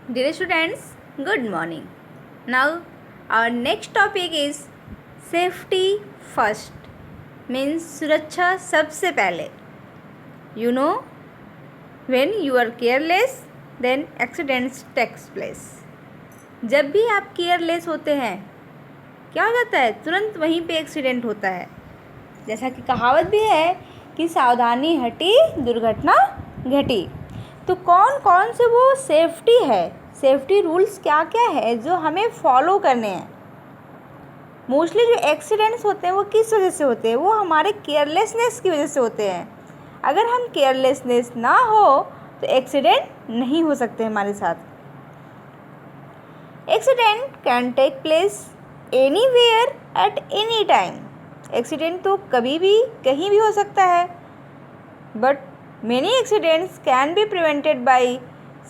Dear students, good morning. Now, our next topic is safety first, means सुरक्षा सबसे पहले. You know, when you are careless, then accidents takes place. जब भी आप careless होते हैं, क्या हो जाता है? तुरंत वहीं पे एक्सीडेंट होता है. जैसा कि कहावत भी है कि सावधानी हटी दुर्घटना घटी. तो कौन कौन से वो सेफ्टी है, सेफ्टी रूल्स क्या क्या है जो हमें फॉलो करने हैं. मोस्टली जो एक्सीडेंट्स होते हैं वो किस वजह से होते हैं? वो हमारे केयरलेसनेस की वजह से होते हैं. अगर हम केयरलेसनेस ना हो तो एक्सीडेंट नहीं हो सकते हमारे साथ. Accident can take place anywhere at any time. Accident तो कभी भी कहीं भी हो सकता है. But many accidents can be prevented by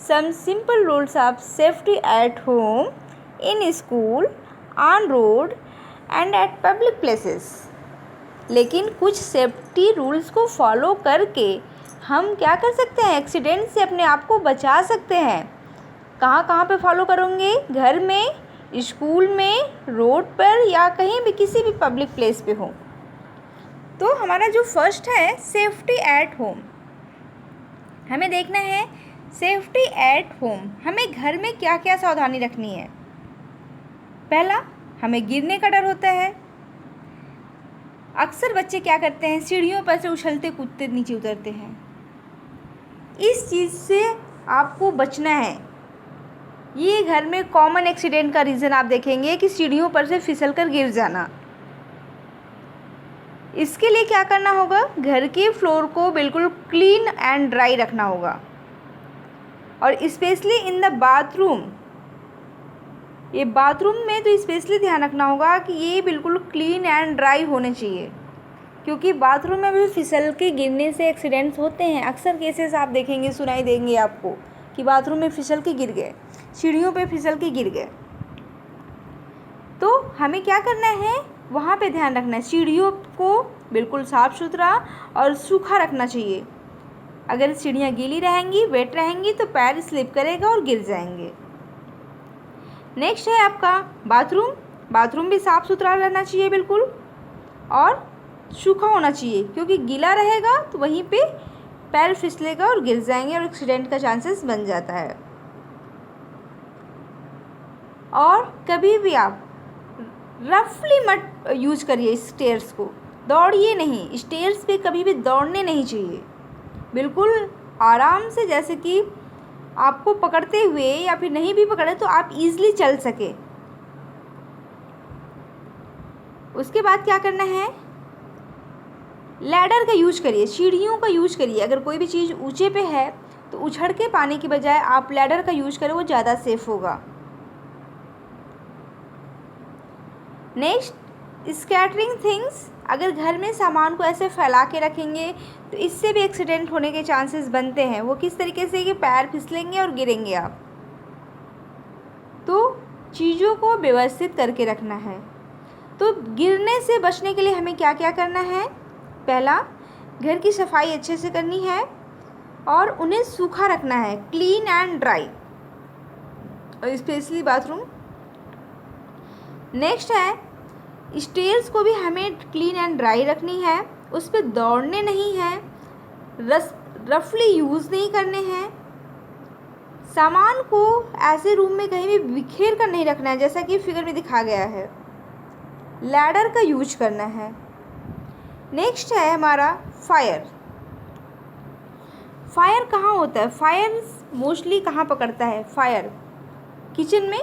some simple rules of safety at home, in school, on road and at public places. लेकिन कुछ सेफ्टी रूल्स को फॉलो करके हम क्या कर सकते हैं? एक्सीडेंट से अपने आप को बचा सकते हैं. कहाँ कहाँ पे फॉलो करेंगे? घर में, स्कूल में, रोड पर या कहीं भी किसी भी पब्लिक प्लेस पे हो. तो हमारा जो फर्स्ट है सेफ्टी एट होम. हमें देखना है सेफ्टी एट होम. हमें घर में क्या क्या सावधानी रखनी है. पहला, हमें गिरने का डर होता है. अक्सर बच्चे क्या करते हैं? सीढ़ियों पर से उछलते कूदते नीचे उतरते हैं. इस चीज़ से आपको बचना है. ये घर में कॉमन एक्सीडेंट का रीज़न आप देखेंगे कि सीढ़ियों पर से फिसल कर गिर जाना. इसके लिए क्या करना होगा? घर के फ्लोर को बिल्कुल क्लीन एंड ड्राई रखना होगा. और स्पेशली इन द बाथरूम, ये बाथरूम में तो स्पेशली ध्यान रखना होगा कि ये बिल्कुल क्लीन एंड ड्राई होने चाहिए. क्योंकि बाथरूम में भी फिसल के गिरने से एक्सीडेंट्स होते हैं. अक्सर केसेस आप देखेंगे, सुनाई देंगे आपको कि बाथरूम में फिसल के गिर गए, सीढ़ियों पे फिसल के गिर गए. तो हमें क्या करना है? वहाँ पे ध्यान रखना है. सीढ़ियों को बिल्कुल साफ़ सुथरा और सूखा रखना चाहिए. अगर सीढ़ियाँ गीली रहेंगी, वेट रहेंगी तो पैर स्लिप करेगा और गिर जाएंगे. नेक्स्ट है आपका बाथरूम. बाथरूम भी साफ़ सुथरा रहना चाहिए बिल्कुल, और सूखा होना चाहिए. क्योंकि गीला रहेगा तो वहीं पे पैर फिसलेगा और गिर जाएंगे और एक्सीडेंट का चांसेस बन जाता है. और कभी भी आप रफली मत यूज करिए स्टेयर्स को. दौड़िए नहीं. स्टेयर्स पे कभी भी दौड़ने नहीं चाहिए. बिल्कुल आराम से, जैसे कि आपको पकड़ते हुए या फिर नहीं भी पकड़े तो आप इजीली चल सके. उसके बाद क्या करना है? लैडर का यूज करिए, सीढ़ियों का यूज करिए. अगर कोई भी चीज़ ऊंचे पे है तो उछड़ के पाने की बजाय आप लैडर का यूज करें, वो ज़्यादा सेफ होगा. Next, scattering things. अगर घर में सामान को ऐसे फैला के रखेंगे तो इससे भी एक्सीडेंट होने के चांसेस बनते हैं. वो किस तरीके से कि पैर फिसलेंगे और गिरेंगे आप. तो चीज़ों को व्यवस्थित करके रखना है. तो गिरने से बचने के लिए हमें क्या क्या करना है? पहला, घर की सफाई अच्छे से करनी है और उन्हें सूखा रखना है, क्लीन एंड ड्राई, और स्पेशली बाथरूम. नेक्स्ट है, स्टेयर्स को भी हमें क्लीन एंड ड्राई रखनी है. उस पर दौड़ने नहीं है, रफली यूज़ नहीं करने हैं. सामान को ऐसे रूम में कहीं भी बिखेर कर नहीं रखना है, जैसा कि फिगर में दिखा गया है. लैडर का यूज करना है. नेक्स्ट है हमारा फायर. फायर कहाँ होता है? फायर मोस्टली कहाँ पकड़ता है? फायर किचन में.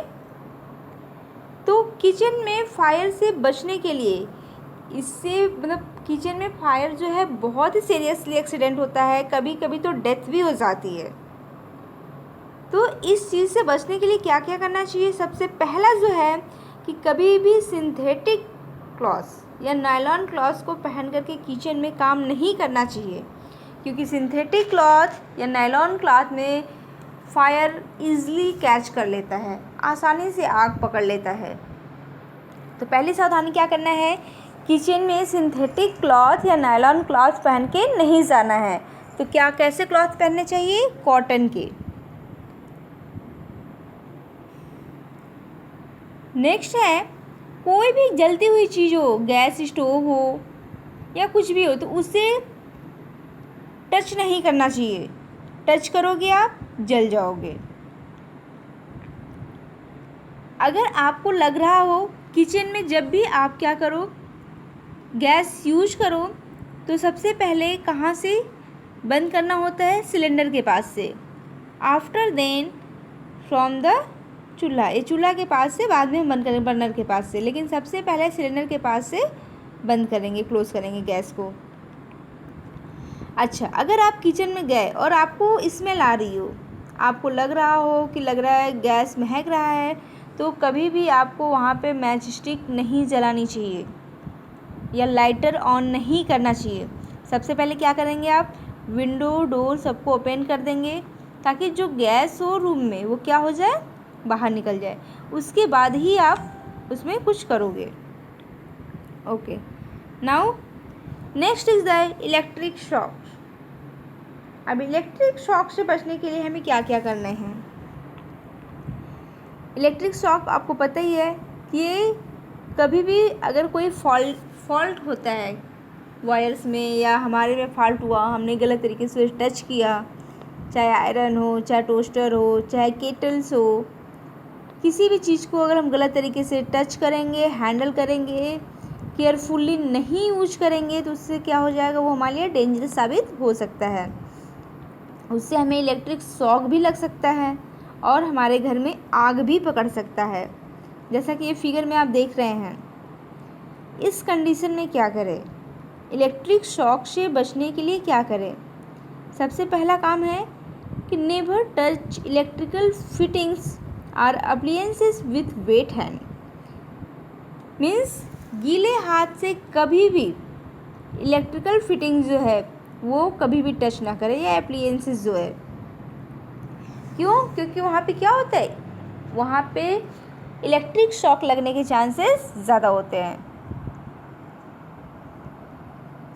तो किचन में फायर से बचने के लिए, इससे मतलब किचन में फायर जो है बहुत ही सीरियसली एक्सीडेंट होता है. कभी कभी तो डेथ भी हो जाती है. तो इस चीज़ से बचने के लिए क्या क्या करना चाहिए? सबसे पहला जो है कि कभी भी सिंथेटिक क्लॉथ या नायलॉन क्लॉथ को पहन करके किचन में काम नहीं करना चाहिए. क्योंकि सिंथेटिक क्लॉथ या नायलॉन क्लॉथ में फायर इजीली कैच कर लेता है, आसानी से आग पकड़ लेता है. तो पहली सावधानी क्या करना है? किचन में सिंथेटिक क्लॉथ या नायलॉन क्लॉथ पहन के नहीं जाना है. तो क्या कैसे क्लॉथ पहनने चाहिए? कॉटन के. नेक्स्ट है, कोई भी जलती हुई चीज़ हो, गैस स्टोव हो या कुछ भी हो, तो उसे टच नहीं करना चाहिए। टच करोगे आप जल जाओगे। अगर आपको लग रहा हो किचन में जब भी आप क्या करो, गैस यूज करो, तो सबसे पहले कहाँ से बंद करना होता है? सिलेंडर के पास से। आफ्टर देन फ्रॉम द चूल्हा, ये चूल्हा के पास से बाद में हम बंद करेंगे, बर्नर के पास से, लेकिन सबसे पहले सिलेंडर के पास से बंद करेंगे, क्लोज करेंगे गैस को। अच्छा, अगर आप किचन में गए और आपको स्मेल आ रही हो, आपको लग रहा है गैस महक रहा है, तो कभी भी आपको वहाँ पे मैच स्टिक नहीं जलानी चाहिए या लाइटर ऑन नहीं करना चाहिए। सबसे पहले क्या करेंगे आप, विंडो डोर सबको ओपन कर देंगे ताकि जो गैस हो रूम में वो क्या हो जाए, बाहर निकल जाए। उसके बाद ही आप उसमें कुछ करोगे। Okay, now next is the electric shock. अब इलेक्ट्रिक शॉक से बचने के लिए हमें क्या क्या करना है? इलेक्ट्रिक शॉक आपको पता ही है कि कभी भी अगर कोई फॉल्ट होता है वायर्स में या हमारे में फॉल्ट हुआ, हमने गलत तरीके से टच किया, चाहे आयरन हो, चाहे टोस्टर हो, चाहे केटल्स हो, किसी भी चीज़ को अगर हम गलत तरीके से टच करेंगे, हैंडल करेंगे, केयरफुली नहीं यूज करेंगे, तो उससे क्या हो जाएगा, वो हमारे लिए डेंजरस साबित हो सकता है। उससे हमें इलेक्ट्रिक शॉक भी लग सकता है और हमारे घर में आग भी पकड़ सकता है, जैसा कि ये फिगर में आप देख रहे हैं। इस कंडीशन में क्या करें, इलेक्ट्रिक शॉक से बचने के लिए क्या करें? सबसे पहला काम है कि नेवर टच इलेक्ट्रिकल फिटिंग्स और appliances with wait hand. Means गीले हाथ से कभी भी इलेक्ट्रिकल फिटिंग जो है वो कभी भी टच ना करें, या अप्लायंसेस जो है। क्यों? क्योंकि वहाँ पे क्या होता है, वहाँ पे इलेक्ट्रिक शॉक लगने के चांसेस ज़्यादा होते हैं।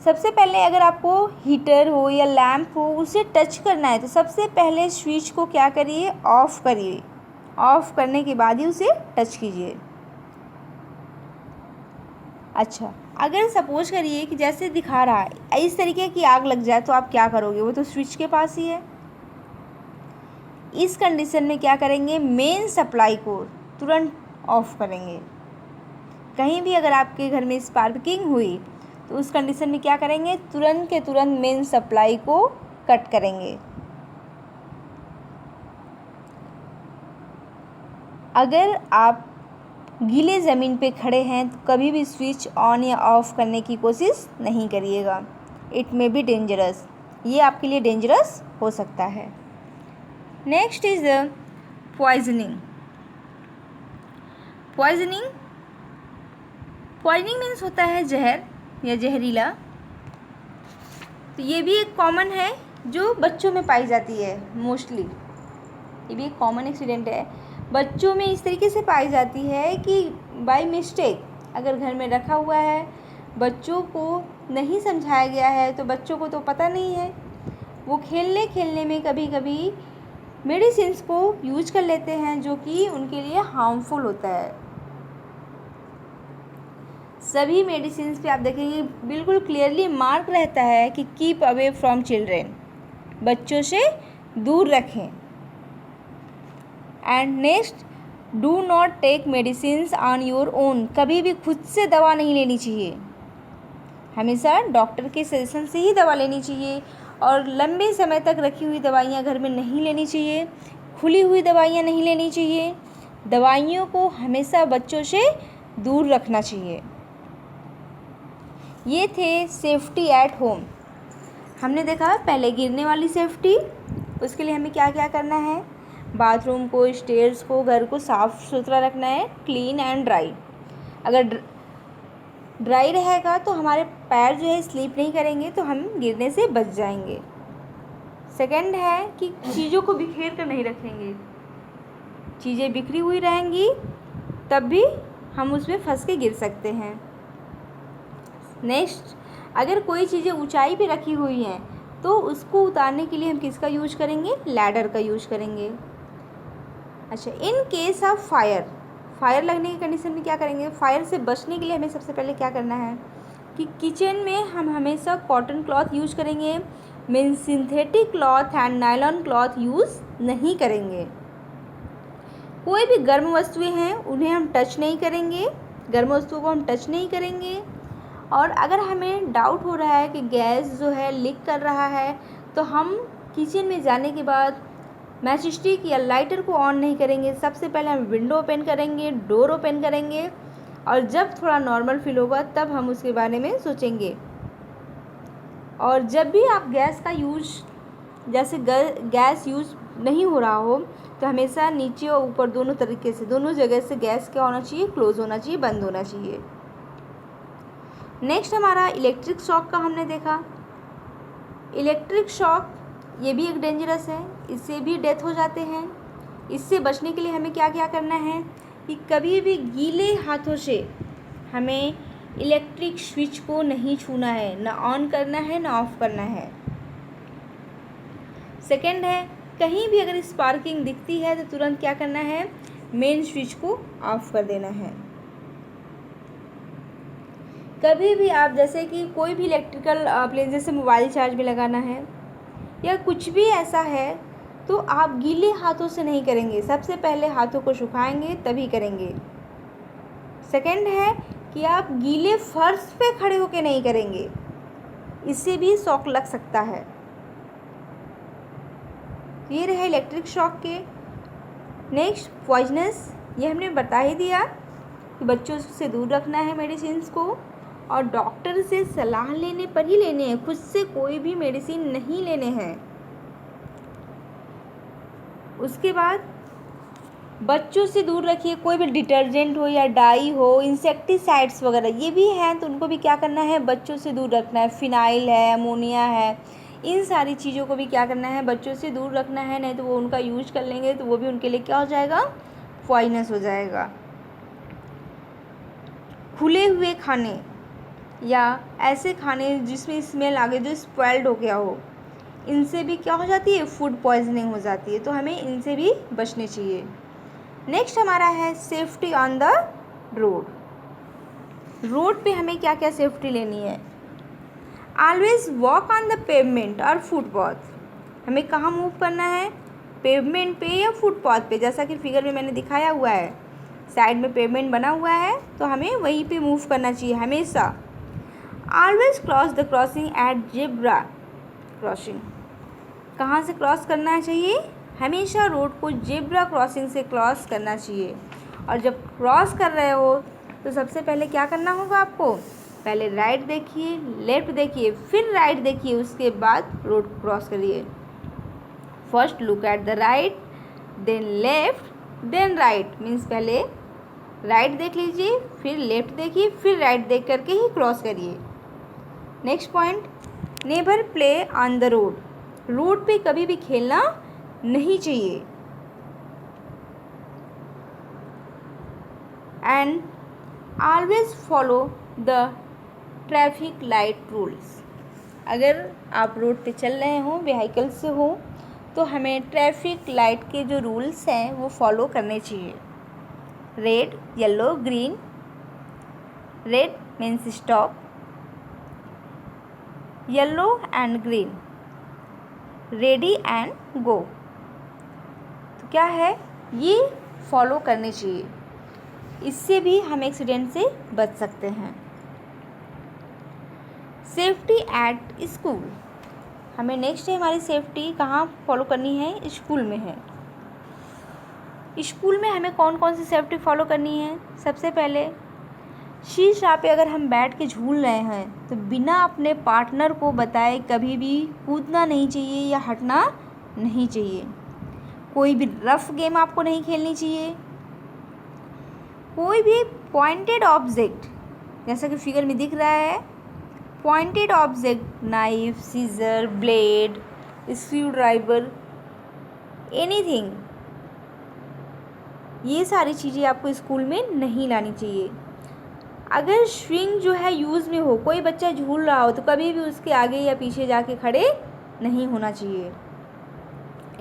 सबसे पहले अगर आपको हीटर हो या लैंप हो उसे टच करना है, तो सबसे पहले स्विच को क्या करिए, ऑफ़ करिए। ऑफ़ करने के बाद ही उसे टच कीजिए। अच्छा, अगर सपोज करिए कि जैसे दिखा रहा है इस तरीके की आग लग जाए, तो आप क्या करोगे? वो तो स्विच के पास ही है। इस कंडीशन में क्या करेंगे, मेन सप्लाई को तुरंत ऑफ़ करेंगे। कहीं भी अगर आपके घर में स्पार्किंग हुई तो उस कंडीशन में क्या करेंगे, तुरंत के तुरंत मेन सप्लाई को कट करेंगे। अगर आप गीले ज़मीन पे खड़े हैं तो कभी भी स्विच ऑन या ऑफ़ करने की कोशिश नहीं करिएगा। इट मे बी डेंजरस, ये आपके लिए डेंजरस हो सकता है। Next is poisoning. Poisoning means होता है जहर या जहरीला। तो ये भी एक कॉमन है जो बच्चों में पाई जाती है मोस्टली। ये भी एक कॉमन एक्सीडेंट है, बच्चों में इस तरीके से पाई जाती है कि बाय मिस्टेक अगर घर में रखा हुआ है, बच्चों को नहीं समझाया गया है, तो बच्चों को तो पता नहीं है, वो खेलने खेलने में कभी कभी मेडिसिन्स को यूज कर लेते हैं जो कि उनके लिए हार्मफुल होता है। सभी मेडिसिन्स पे आप देखेंगे बिल्कुल क्लियरली मार्क रहता है कि कीप अवे फ्रॉम चिल्ड्रेन, बच्चों से दूर रखें। And next, do not take medicines on your own. कभी भी खुद से दवा नहीं लेनी चाहिए, हमेशा डॉक्टर के सजेशन से ही दवा लेनी चाहिए। और लंबे समय तक रखी हुई दवाइयाँ घर में नहीं लेनी चाहिए, खुली हुई दवाइयाँ नहीं लेनी चाहिए। दवाइयों को हमेशा बच्चों से दूर रखना चाहिए। ये थे सेफ्टी एट होम। हमने देखा पहले गिरने वाली सेफ्टी, उसके लिए हमें क्या क्या करना है, बाथरूम को, स्टेयर्स को, घर को साफ़ सुथरा रखना है, क्लीन एंड ड्राई। अगर ड्राई रहेगा तो हमारे पैर जो है स्लिप नहीं करेंगे, तो हम गिरने से बच जाएंगे। सेकंड है कि चीज़ों को बिखेर कर नहीं रखेंगे, चीज़ें बिखरी हुई रहेंगी तब भी हम उसमें फंस के गिर सकते हैं। नेक्स्ट, अगर कोई चीज़ें ऊंचाई पे रखी हुई हैं तो उसको उतारने के लिए हम किसका यूज करेंगे, लैडर का यूज करेंगे। अच्छा, in case of fire fire लगने की कंडीशन में क्या करेंगे, फायर से बचने के लिए हमें सबसे पहले क्या करना है कि किचन में हम हमेशा कॉटन क्लॉथ यूज करेंगे, means synthetic cloth and nylon cloth use नहीं करेंगे। कोई भी गर्म वस्तुएं हैं उन्हें हम टच नहीं करेंगे, गर्म वस्तुओं को हम टच नहीं करेंगे। और अगर हमें डाउट हो रहा है कि गैस जो है लीक कर रहा है, तो हम किचन में जाने के बाद मैच स्टिक या लाइटर को ऑन नहीं करेंगे। सबसे पहले हम विंडो ओपन करेंगे, डोर ओपन करेंगे, और जब थोड़ा नॉर्मल फील होगा तब हम उसके बारे में सोचेंगे। और जब भी आप गैस का यूज, जैसे गैस यूज नहीं हो रहा हो, तो हमेशा नीचे और ऊपर दोनों तरीके से, दोनों जगह से गैस क्या होना चाहिए, क्लोज होना चाहिए, बंद होना चाहिए। नेक्स्ट हमारा इलेक्ट्रिक शॉक का हमने देखा। इलेक्ट्रिक शॉक ये भी एक डेंजरस है, इससे भी डेथ हो जाते हैं। इससे बचने के लिए हमें क्या क्या करना है कि कभी भी गीले हाथों से हमें इलेक्ट्रिक स्विच को नहीं छूना है, ना ऑन करना है ना ऑफ करना है। सेकंड है, कहीं भी अगर स्पार्किंग दिखती है तो तुरंत क्या करना है, मेन स्विच को ऑफ कर देना है। कभी भी आप जैसे कि कोई भी इलेक्ट्रिकल अप्लायंस, जैसे मोबाइल चार्ज में लगाना है या कुछ भी ऐसा है, तो आप गीले हाथों से नहीं करेंगे, सबसे पहले हाथों को सुखाएंगे तभी करेंगे। सेकंड है कि आप गीले फर्श पे खड़े होकर नहीं करेंगे, इससे भी शॉक लग सकता है। ये रहे इलेक्ट्रिक शॉक के। नेक्स्ट पॉइजनस, ये हमने बता ही दिया कि बच्चों से दूर रखना है मेडिसिन्स को, और डॉक्टर से सलाह लेने पर ही लेने हैं, खुद से कोई भी मेडिसिन नहीं लेने हैं। उसके बाद बच्चों से दूर रखिए, कोई भी डिटर्जेंट हो या डाई हो, इंसेक्टिसाइड्स वगैरह ये भी हैं तो उनको भी क्या करना है, बच्चों से दूर रखना है। फिनाइल है, अमोनिया है, इन सारी चीज़ों को भी क्या करना है, बच्चों से दूर रखना है, नहीं तो वो उनका यूज कर लेंगे तो वो भी उनके लिए क्या हो जाएगा, पॉइजनस हो जाएगा। खुले हुए खाने या ऐसे खाने जिसमें स्मेल आ गई, जो स्पॉइल्ड हो गया हो, इनसे भी क्या हो जाती है, फूड पॉइजनिंग हो जाती है, तो हमें इनसे भी बचने चाहिए। नेक्स्ट हमारा है safety on the road. Road पे हमें क्या क्या सेफ्टी लेनी है। Always walk on the pavement और फुटपाथ। हमें कहाँ मूव करना है, पेवमेंट पे या फुटपाथ पे, जैसा कि फिगर में मैंने दिखाया हुआ है, साइड में पेवमेंट बना हुआ है तो हमें वहीं पे मूव करना चाहिए हमेशा। Always cross the crossing at zebra crossing. कहाँ से क्रॉस करना चाहिए, हमेशा रोड को जेब्रा क्रॉसिंग से क्रॉस करना चाहिए। और जब क्रॉस कर रहे हो तो सबसे पहले क्या करना होगा आपको, पहले राइट देखिए, लेफ्ट देखिए, फिर राइट देखिए, उसके बाद रोड क्रॉस करिए। First look at the right, then left, then right, means पहले राइट देख लीजिए, फिर लेफ्ट देखिए, फिर राइट देख करके ही क्रॉस करिए। Next point, never play on the road. Road पे कभी भी खेलना नहीं चाहिए। And always follow the traffic light rules. अगर आप रोड पे चल रहे हो, व्हीकल से हो, तो हमें ट्रैफिक लाइट के जो रूल्स हैं वो फॉलो करने चाहिए। Red, yellow, green. Red means stop, yellow and green ready and go. तो क्या है, ये फॉलो करने चाहिए, इससे भी हम एक्सीडेंट से बच सकते हैं। Safety at school. हमें नेक्स्ट है, हमारी सेफ्टी कहाँ फॉलो करनी है, स्कूल में है। स्कूल में हमें कौन कौन सी सेफ्टी फॉलो करनी है। सबसे पहले, शीशा पे अगर हम बैठ के झूल रहे हैं तो बिना अपने पार्टनर को बताए कभी भी कूदना नहीं चाहिए या हटना नहीं चाहिए। कोई भी रफ गेम आपको नहीं खेलनी चाहिए। कोई भी पॉइंटेड ऑब्जेक्ट, जैसा कि फिगर में दिख रहा है, pointed object, knife, scissor, blade, screwdriver, anything, ये सारी चीज़ें आपको स्कूल में नहीं लानी चाहिए। अगर स्विंग जो है यूज़ में हो, कोई बच्चा झूल रहा हो, तो कभी भी उसके आगे या पीछे जाके खड़े नहीं होना चाहिए।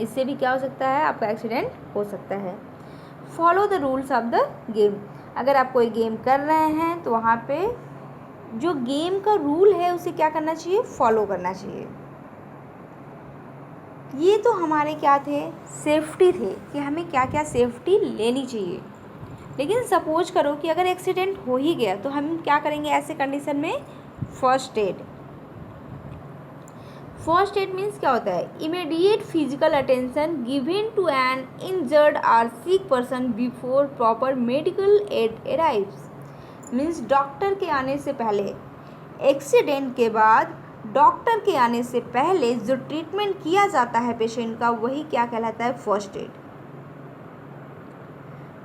इससे भी क्या हो सकता है, आपका एक्सीडेंट हो सकता है। Follow the rules of the game. अगर आप कोई गेम कर रहे हैं तो वहाँ पे जो गेम का रूल है उसे क्या करना चाहिए, फॉलो करना चाहिए। ये तो हमारे क्या थे, सेफ्टी थे कि हमें क्या क्या सेफ्टी लेनी चाहिए। लेकिन सपोज करो कि अगर एक्सीडेंट हो ही गया तो हम क्या करेंगे ऐसे कंडीशन में, first aid. First aid means क्या होता है, immediate physical attention given to an injured और sick person before proper medical aid arrives. Means doctor के आने से पहले, एक्सीडेंट के बाद डॉक्टर के आने से पहले जो ट्रीटमेंट किया जाता है पेशेंट का, वही क्या कहलाता है, फर्स्ट एड।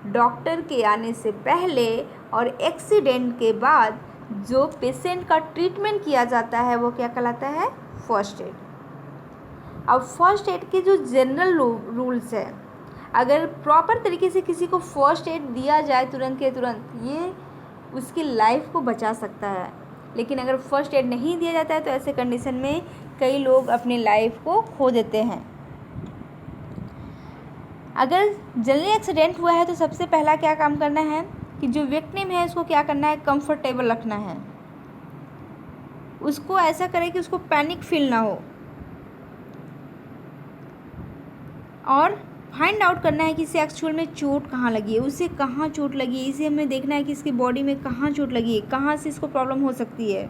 डॉक्टर के आने से पहले और एक्सीडेंट के बाद जो पेशेंट का ट्रीटमेंट किया जाता है वो क्या कहलाता है, फर्स्ट एड। अब फर्स्ट एड के जो जनरल रूल्स है, अगर प्रॉपर तरीके से किसी को फर्स्ट एड दिया जाए तुरंत के तुरंत, ये उसकी लाइफ को बचा सकता है। लेकिन अगर फर्स्ट एड नहीं दिया जाता है तो ऐसे कंडीशन में कई लोग अपनी लाइफ को खो देते हैं। अगर जनरली एक्सीडेंट हुआ है तो सबसे पहला क्या काम करना है कि जो विक्टिम है उसको क्या करना है, कंफर्टेबल रखना है। उसको ऐसा करें कि उसको पैनिक फील ना हो, और फाइंड आउट करना है कि इसे एक्चुअल में चोट कहाँ लगी है, उसे कहाँ चोट लगी है, इसे हमें देखना है कि इसकी बॉडी में कहाँ चोट लगी है, कहाँ से इसको प्रॉब्लम हो सकती है।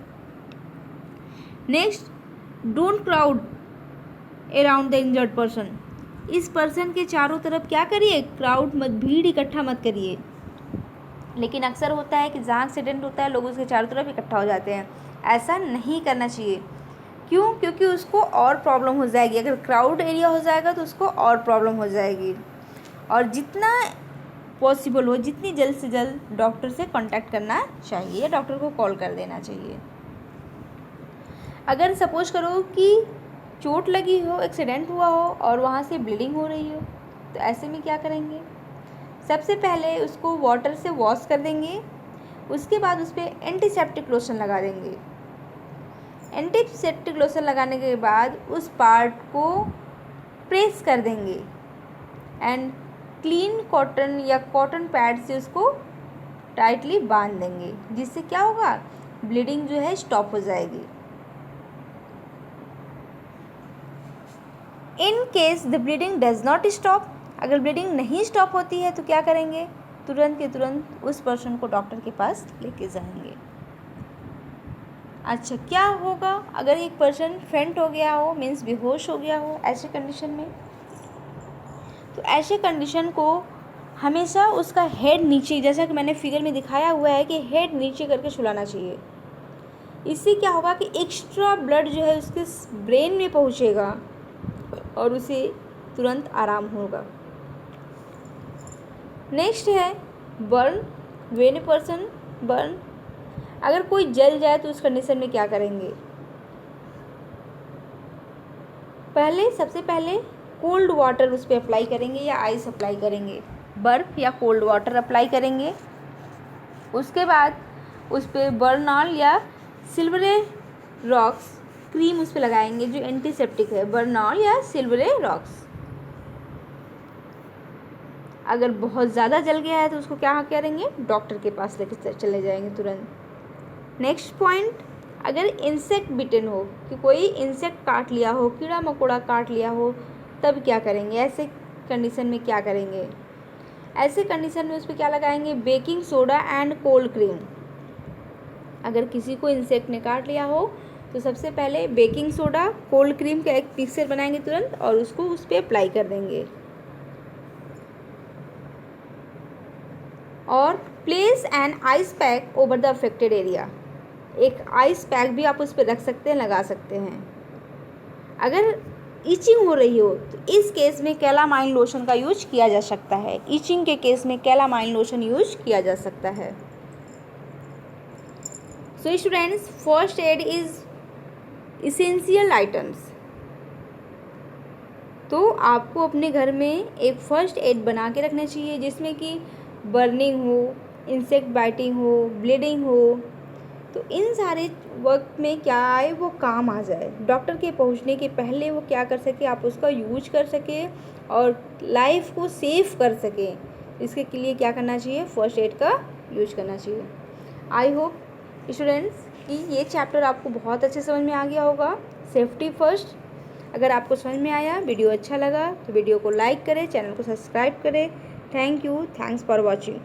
Next, don't crowd around the injured person. इस पर्सन के चारों तरफ क्या करिए, क्राउड मत, भीड़ इकट्ठा मत करिए। लेकिन अक्सर होता है कि जहाँ एक्सीडेंट होता है लोग उसके चारों तरफ इकट्ठा हो जाते हैं, ऐसा नहीं करना चाहिए। क्यों, क्योंकि उसको और प्रॉब्लम हो जाएगी। अगर क्राउड एरिया हो जाएगा तो उसको और प्रॉब्लम हो जाएगी। और जितना पॉसिबल हो जितनी जल्द से जल्द डॉक्टर से कांटेक्ट करना चाहिए, डॉक्टर को कॉल कर देना चाहिए। अगर सपोज करो कि चोट लगी हो, एक्सीडेंट हुआ हो और वहाँ से ब्लीडिंग हो रही हो, तो ऐसे में क्या करेंगे, सबसे पहले उसको वाटर से वॉश कर देंगे। उसके बाद उस पर एंटीसेप्टिक लोशन लगा देंगे। एंटीसेप्टिक लोशन लगाने के बाद उस पार्ट को प्रेस कर देंगे एंड क्लीन कॉटन या कॉटन पैड से उसको टाइटली बांध देंगे, जिससे क्या होगा, ब्लीडिंग जो है स्टॉप हो जाएगी। In case the bleeding does not stop, अगर ब्लीडिंग नहीं स्टॉप होती है तो क्या करेंगे, तुरंत के तुरंत उस पर्सन को डॉक्टर के पास लेके जाएंगे। अच्छा, क्या होगा अगर एक पर्सन फेंट हो गया हो, मीन्स बेहोश हो गया हो ऐसे कंडीशन में, तो ऐसे कंडीशन को हमेशा उसका हेड नीचे, जैसा कि मैंने फिगर में दिखाया हुआ है कि हेड नीचे करके सुलाना चाहिए। इससे क्या होगा कि एक्स्ट्रा ब्लड जो है उसके ब्रेन में पहुंचेगा और उसे तुरंत आराम होगा। नेक्स्ट है burn. When a person burn, अगर कोई जल जाए तो उस कंडीशन में क्या करेंगे, सबसे पहले कोल्ड वाटर उस पर अप्लाई करेंगे या आइस अप्लाई करेंगे, बर्फ़ या कोल्ड वाटर अप्लाई करेंगे। उसके बाद उस पर बर्नॉल या सिल्वरे रॉक्स क्रीम उस पर लगाएंगे जो एंटीसेप्टिक है, बर्नॉल या सिल्वरे रॉक्स। अगर बहुत ज़्यादा जल गया है तो उसको क्या करेंगे, डॉक्टर के पास लेकर चले जाएंगे तुरंत। नेक्स्ट पॉइंट, अगर इंसेक्ट बिटन हो, कि कोई इंसेक्ट काट लिया हो, कीड़ा मकोड़ा काट लिया हो, तब क्या करेंगे, ऐसे कंडीशन में क्या करेंगे, ऐसे कंडीशन में उस पर क्या लगाएंगे, baking soda and cold cream. अगर किसी को इंसेक्ट ने काट लिया हो तो सबसे पहले बेकिंग सोडा, कोल्ड क्रीम का एक मिक्सचर बनाएंगे तुरंत और उसको उस पर अप्लाई कर देंगे। और place an ice pack over the affected area, एक आइस पैक भी आप उस पर रख सकते हैं, लगा सकते हैं। अगर ईचिंग हो रही हो तो इस केस में कैलामाइन लोशन का यूज किया जा सकता है। ईचिंग के केस में कैलामाइन लोशन यूज किया जा सकता है। So students, first aid is essential items. तो आपको अपने घर में एक फर्स्ट एड बना के रखना चाहिए जिसमें कि बर्निंग हो, इंसेक्ट बाइटिंग हो, ब्लीडिंग हो, तो इन सारे वक्त में क्या आए वो काम आ जाए, डॉक्टर के पहुंचने के पहले वो क्या कर सके, आप उसका यूज कर सके और लाइफ को सेव कर सकें। इसके लिए क्या करना चाहिए, फर्स्ट एड का यूज करना चाहिए। आई होप स्टूडेंट्स कि ये चैप्टर आपको बहुत अच्छे समझ में आ गया होगा, सेफ्टी फर्स्ट। अगर आपको समझ में आया, वीडियो अच्छा लगा तो वीडियो को लाइक करें, चैनल को सब्सक्राइब करें। Thank you, thanks for watching.